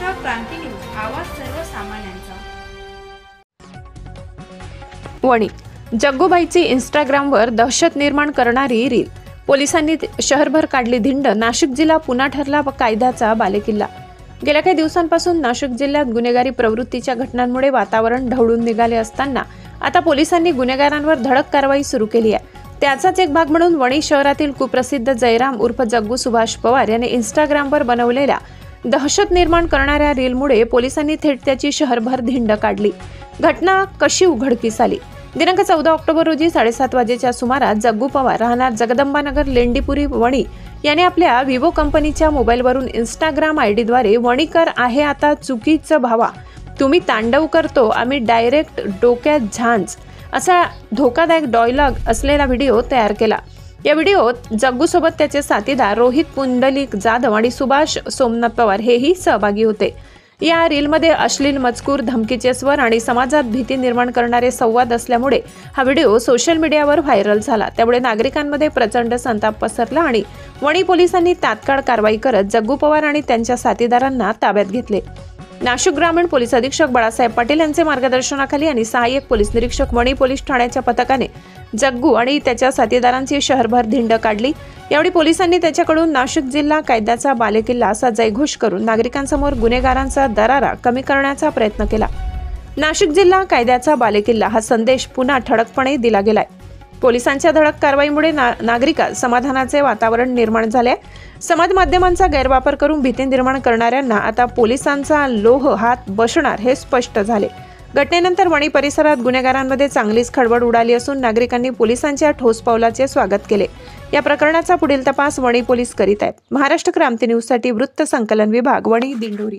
महाराष्ट्र क्रांती news, आवाज सर्वसामान्यांचा। वणी जग्गूबाईची इंस्टाग्रामवर दहशत निर्माण करणारी रील, पोलिसांनी शहरभर काढली धिंड। नाशिक जिल्हा पुन्हा ठरला कायद्याचा बालेकिल्ला। गेल्या काही दिवसांपासून नाशिक जिल्ह्यात गुन्हेगारी प्रवृत्तीच्या घटनांमुळे वातावरण ढवळून निघाले असताना आता पोलिसांनी गुन्हेगारांवर धडक कारवाई सुरू केली आहे। त्याचाच एक भाग म्हणून वणी शहरातील कुप्रसिद्ध जयराम उर्फ जग्गू सुभाष पवार याने इंस्टाग्रामवर बनवलेल्या दहशत निर्माण करणाऱ्या रीलमुळे पोलिसांनी थेट त्याची शहरभर धिंड काढली। घटना कशी उघडकीस आली? दिनांक 14 ऑक्टोबर रोजी 7:30 वाजेच्या सुमारास जग्गू पवार राहणार जगदंबानगर लेंडीपुरी वणी याने आपल्या विवो कंपनीच्या मोबाईलवरून इंस्टाग्राम आयडीद्वारे वणीकर आहे आता चुकीचं भावा, तुम्ही तांडव करतो आम्ही डायरेक्ट डोक्यात झांज असा धोकादायक डायलॉग असलेला व्हिडिओ तयार केला। या व्हिडिओत जग्गूसोबत त्याचे साथीदार रोहित पुंडलिक जाधव आणि सुभाष सोमनाथ पवार हेही सहभागी होते। या रीलमध्ये अश्लील मजकूर, धमकीचे स्वर आणि समाजात भीती निर्माण करणारे संवाद असल्यामुळे हा व्हिडिओ सोशल मीडियावर व्हायरल झाला। त्यामुळे नागरिकांमध्ये प्रचंड संताप पसरला आणि वणी पोलिसांनी तात्काळ कारवाई करत जग्गू पवार आणि त्यांच्या साथीदारांना ताब्यात घेतले। नाशिक ग्रामीण पोलीस अधीक्षक बाळासाहेब पाटील यांचे मार्गदर्शनाखाली आणि सहाय्यक पोलीस निरीक्षक वणी पोलीस ठाण्याच्या पथकाने जग्गू आणि त्याच्या साथीदारांची शहरभर धिंड काढली। यावेळी पोलिसांनी त्याच्याकडून नाशिक जिल्हा कायद्याचा बालेकिल्ला असा जयघोष करून नागरिकांसमोर गुन्हेगारांचा दरारा कमी करण्याचा प्रयत्न केला। नाशिक जिल्हा कायद्याचा बालेकिल्ला हा संदेश पुन्हा ठळकपणे दिला गेलाय। पोलिसांच्या धडक कारवाईमुळे नागरिकांत समाधानाचे वातावरण निर्माण झाले। समाज माध्यमांचा गैरवापर करून भीती निर्माण करणाऱ्यांना आता पोलिसांचा लोह हात बसणार हे स्पष्ट झाले। घटनेनंतर वणी परिसरात गुन्हेगारांमध्ये चांगलीच खळबळ उडाली असून नागरिकांनी पोलिसांच्या ठोस पावलाचे स्वागत केले। या प्रकरणाचा पुढील तपास वणी पोलीस करीत आहेत। महाराष्ट्र क्रांती न्यूजसाठी वृत्त संकलन विभाग, वणी, दिंडोरी।